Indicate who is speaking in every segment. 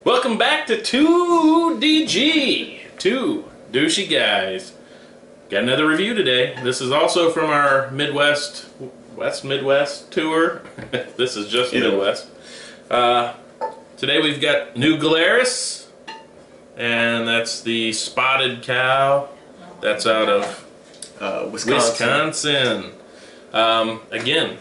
Speaker 1: Welcome back to 2DG, Two Douchey Guys. Got another review today. This is also from our Midwest tour. This is just Midwest. Today we've got new Glarus, and that's the Spotted Cow. That's out of Wisconsin. Again,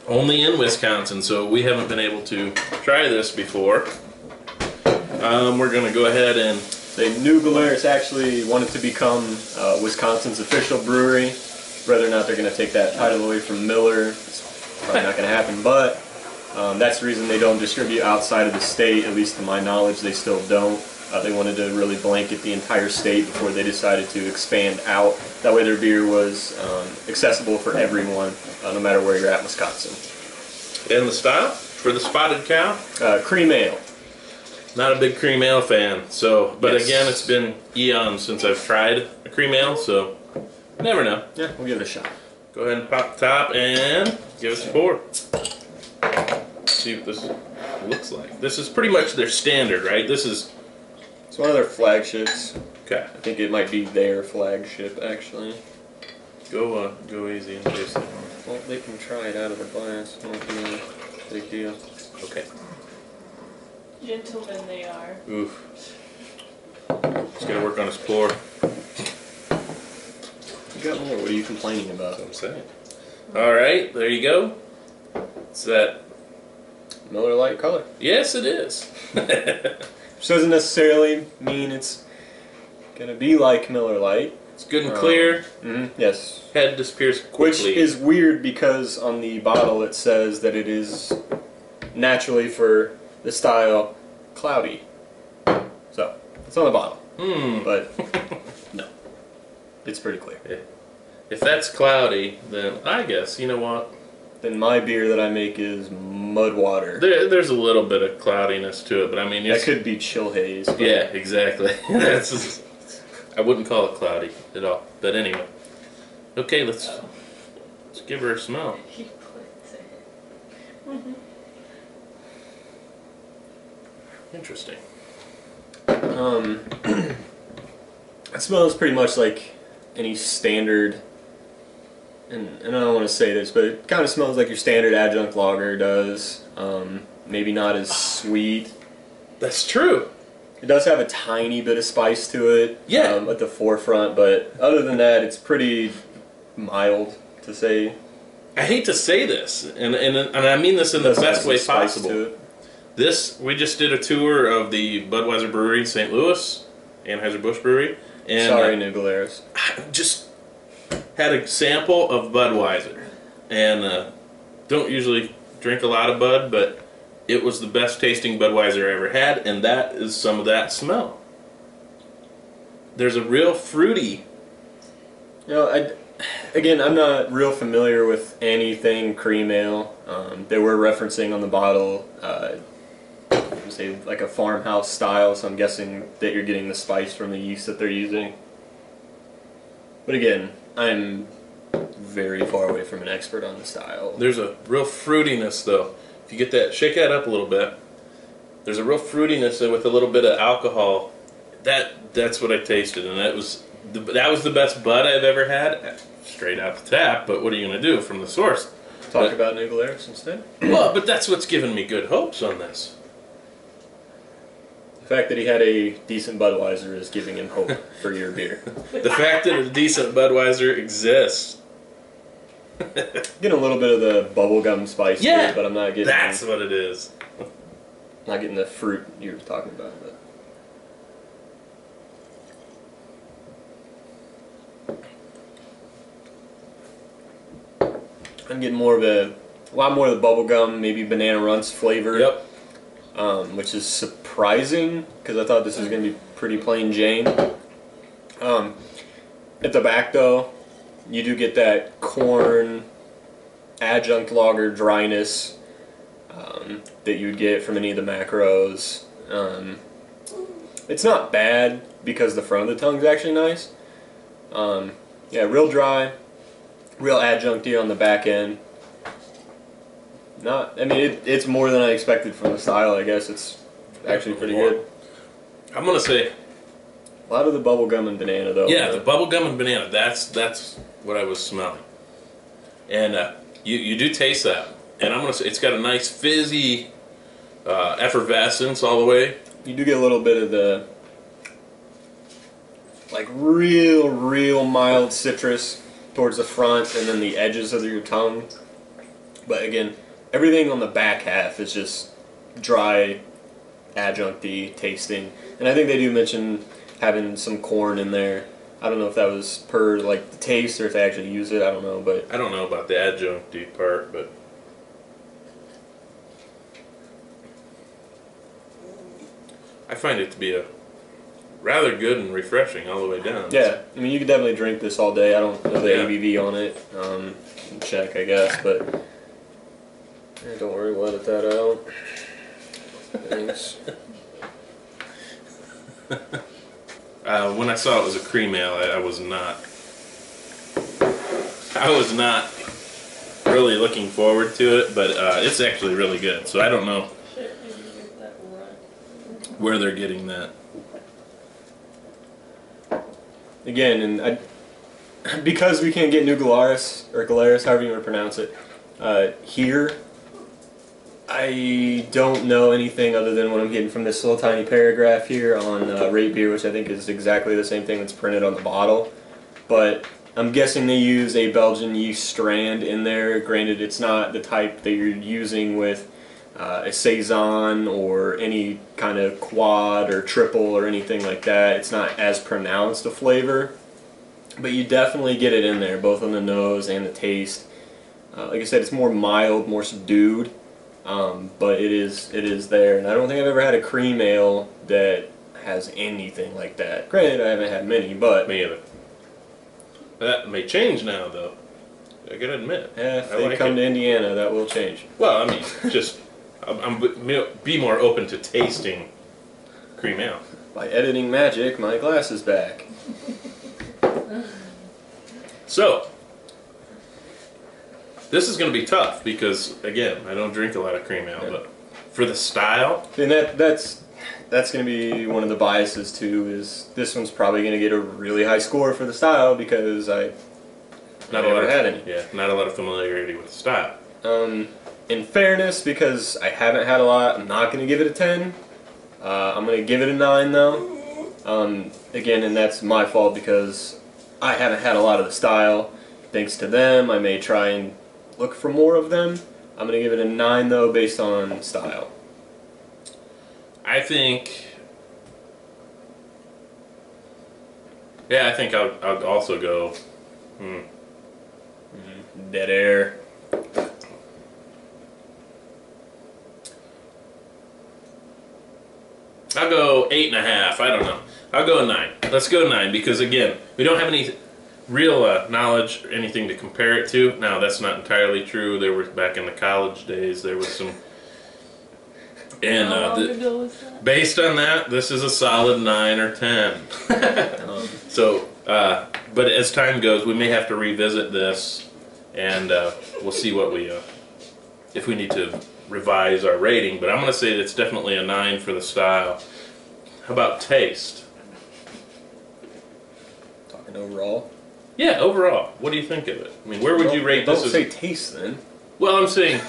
Speaker 1: only in Wisconsin, so we haven't been able to try this before. We're going to go ahead and...
Speaker 2: The new Glarus actually wanted to become Wisconsin's official brewery. Whether or not they're going to take that title away from Miller, it's probably not going to happen, but that's the reason they don't distribute outside of the state, at least to my knowledge they still don't. They wanted to really blanket the entire state before they decided to expand out. That way their beer was accessible for everyone, no matter where you're at in Wisconsin.
Speaker 1: And the style for the Spotted Cow?
Speaker 2: Cream ale.
Speaker 1: Not a big cream ale fan, so, but
Speaker 2: yes.
Speaker 1: Again, it's been eons since I've tried a cream ale, so you never know.
Speaker 2: Yeah, we'll give it a shot.
Speaker 1: Go ahead and pop the top and give us a pour. See what this looks like. This is pretty much their standard, right? This is...
Speaker 2: It's one of their flagships.
Speaker 1: Okay.
Speaker 2: I think it might be their flagship, actually.
Speaker 1: Go easy and taste it.
Speaker 2: Well, they can try it out of the glass. Won't be a big deal.
Speaker 1: Okay.
Speaker 3: Gentlemen they are.
Speaker 1: Oof. Just gotta work on his pour.
Speaker 2: You got more. What are you complaining about?
Speaker 1: That's what I'm saying. Alright, there you go. It's that...
Speaker 2: Miller Lite color.
Speaker 1: Yes, it is.
Speaker 2: Which doesn't necessarily mean it's gonna be like Miller Lite.
Speaker 1: It's good and clear.
Speaker 2: Yes.
Speaker 1: Head disappears quickly.
Speaker 2: Which is weird because on the bottle it says that it is naturally for the style cloudy. So, it's on the bottle. But, no. It's pretty clear.
Speaker 1: Yeah. If that's cloudy, then I guess, you know what?
Speaker 2: Then my beer that I make is mud water.
Speaker 1: There's a little bit of cloudiness to it, but I mean...
Speaker 2: That could be chill haze. But
Speaker 1: yeah, exactly. I wouldn't call it cloudy at all. But anyway. Okay, let's give her a smell. Interesting.
Speaker 2: It smells pretty much like any standard, and I don't want to say this, but it kind of smells like your standard adjunct lager does. Maybe not as sweet.
Speaker 1: That's true.
Speaker 2: It does have a tiny bit of spice to it,
Speaker 1: yeah,
Speaker 2: at the forefront, but other than that, it's pretty mild to say.
Speaker 1: I hate to say this, and I mean this in the best way possible. We just did a tour of the Budweiser Brewery in St. Louis, Anheuser-Busch Brewery. And
Speaker 2: sorry, New Glarus.
Speaker 1: I just had a sample of Budweiser, and don't usually drink a lot of Bud, but it was the best tasting Budweiser I ever had, and that is some of that smell. There's a real fruity...
Speaker 2: You know, again, I'm not real familiar with anything cream ale. They were referencing on the bottle, say like a farmhouse style, so I'm guessing that you're getting the spice from the yeast that they're using. But again, I'm very far away from an expert on the style.
Speaker 1: There's a real fruitiness though. If you get that, shake that up a little bit. There's a real fruitiness with a little bit of alcohol. That's what I tasted, and that was the best Bud I've ever had, straight out the tap. But what are you gonna do from the source?
Speaker 2: Talk about New Glarus instead.
Speaker 1: Well, but that's what's given me good hopes on this.
Speaker 2: The fact that he had a decent Budweiser is giving him hope for your beer.
Speaker 1: The fact that a decent Budweiser exists.
Speaker 2: Getting a little bit of the bubblegum spice to it, but I'm not getting...
Speaker 1: That's what it is.
Speaker 2: Not getting the fruit you were talking about. But I'm getting a lot more of the bubblegum, maybe banana runts flavor.
Speaker 1: Yep.
Speaker 2: Which is surprising because I thought this was going to be pretty plain Jane. At the back though, you do get that corn adjunct lager dryness that you would get from any of the macros. It's not bad because the front of the tongue is actually nice. Yeah, real dry, real adjuncty on the back end. I mean, it's more than I expected from the style, I guess. It's actually pretty good.
Speaker 1: I'm gonna say
Speaker 2: A lot of the bubble gum and banana though.
Speaker 1: yeah, the bubble gum and banana. That's what I was smelling, and you do taste that, and I'm gonna say it's got a nice fizzy effervescence all the way.
Speaker 2: You do get a little bit of the like real mild citrus towards the front, and then the edges of your tongue. But again, everything on the back half is just dry, adjuncty tasting, and I think they do mention having some corn in there. I don't know if that was per like the taste or if they actually use it. I don't know, but
Speaker 1: I don't know about the adjuncty part, but I find it to be a rather good and refreshing all the way down.
Speaker 2: yeah, I mean you could definitely drink this all day. I don't know the
Speaker 1: Yeah.
Speaker 2: ABV on it. Check, I guess, but don't worry, we'll edit that out. Thanks.
Speaker 1: When I saw it was a cream ale, I was not really looking forward to it, but it's actually really good. So I don't know where they're getting that.
Speaker 2: Again, and because we can't get New Glarus, or Glarus, however you want to pronounce it, here, I don't know anything other than what I'm getting from this little tiny paragraph here on Rate Beer, which I think is exactly the same thing that's printed on the bottle. But I'm guessing they use a Belgian yeast strand in there. Granted, it's not the type that you're using with a Saison or any kind of quad or triple or anything like that. It's not as pronounced a flavor, but you definitely get it in there, both on the nose and the taste. Like I said, it's more mild, more subdued, but it is there. And I don't think I've ever had a cream ale that has anything like that. Granted, I haven't had many, but
Speaker 1: Me either. That may change now, though. I gotta admit.
Speaker 2: yeah, if
Speaker 1: I
Speaker 2: they
Speaker 1: like
Speaker 2: come
Speaker 1: it.
Speaker 2: to Indiana, that will change.
Speaker 1: Well, I mean, just be more open to tasting cream ale.
Speaker 2: By editing magic, my glass is back.
Speaker 1: So, this is going to be tough because, again, I don't drink a lot of cream ale, but for the style,
Speaker 2: And that's going to be one of the biases too. Is this one's probably going to get a really high score for the style because I
Speaker 1: not a
Speaker 2: never
Speaker 1: lot of
Speaker 2: had any.
Speaker 1: Yeah, not a lot of familiarity with the style.
Speaker 2: In fairness, because I haven't had a lot, I'm not going to give it a 10. I'm going to give it a 9 though. Again, and that's my fault because I haven't had a lot of the style. Thanks to them, I may try and look for more of them. I'm going to give it a 9 though based on style.
Speaker 1: I think, yeah, I think I'll also go.
Speaker 2: Dead air.
Speaker 1: I'll go 8.5. I don't know. I'll go a 9. Let's go 9 because again, we don't have any real knowledge or anything to compare it to. Now that's not entirely true. There was back in the college days. There was some, and based on that, this is a solid 9 or 10. So, but as time goes, we may have to revisit this, and we'll see what we if we need to revise our rating, but I'm going to say it's definitely a 9 for the style. How about taste?
Speaker 2: Talking overall.
Speaker 1: Yeah, overall. What do you think of it? I mean, where would you rate this?
Speaker 2: Don't say taste then.
Speaker 1: Well, I'm saying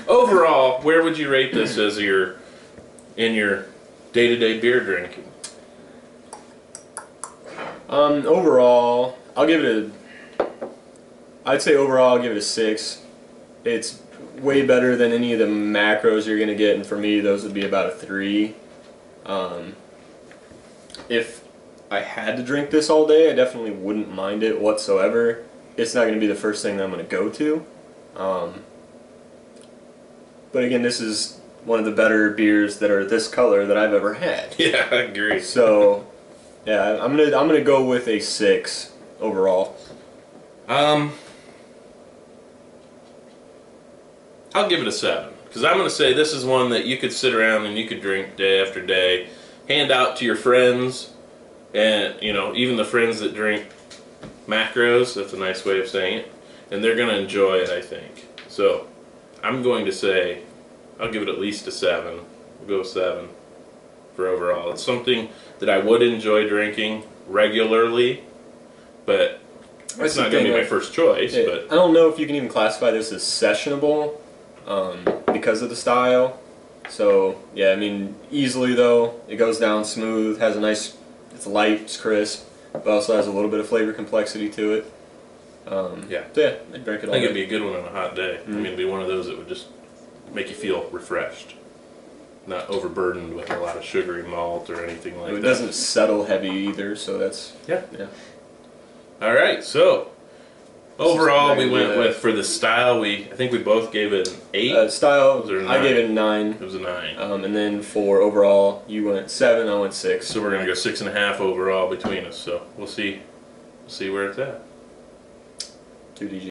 Speaker 1: overall, where would you rate this as in your day-to-day beer drinking?
Speaker 2: Overall, I'd say overall I'll give it a 6. It's way better than any of the macros you're going to get, and for me those would be about a 3. If I had to drink this all day, I definitely wouldn't mind it whatsoever. It's not going to be the first thing that I'm going to go to. But again, this is one of the better beers that are this color that I've ever had.
Speaker 1: Yeah, I agree.
Speaker 2: So, yeah, I'm gonna go with a 6 overall.
Speaker 1: I'll give it a 7 because I'm going to say this is one that you could sit around and you could drink day after day, hand out to your friends, and even the friends that drink macros. That's a nice way of saying it, and they're going to enjoy it, I think. So I'm going to say I'll give it at least a 7. We'll go 7 for overall. It's something that I would enjoy drinking regularly, but it's not going to be my first choice. But
Speaker 2: I don't know if you can even classify this as sessionable because of the style. So yeah, I mean, easily though, it goes down smooth, has a nice, it's light, it's crisp, but also has a little bit of flavor complexity to it.
Speaker 1: Yeah.
Speaker 2: So yeah, I'd drink it all
Speaker 1: I think
Speaker 2: day.
Speaker 1: it'd be a good one on a hot day. I mean, it'd be one of those that would just make you feel refreshed, not overburdened with a lot of sugary malt or anything like that.
Speaker 2: It doesn't settle heavy either, so that's
Speaker 1: Yeah.
Speaker 2: yeah.
Speaker 1: All right, so overall we went with, for the style, I think we both gave it an 8.
Speaker 2: Style,
Speaker 1: Was there a
Speaker 2: I
Speaker 1: 9?
Speaker 2: gave it a 9.
Speaker 1: It was a 9.
Speaker 2: And then for overall, you went 7, I went 6.
Speaker 1: So we're gonna go 6.5 overall between us. So we'll see where it's at.
Speaker 2: 2 DG.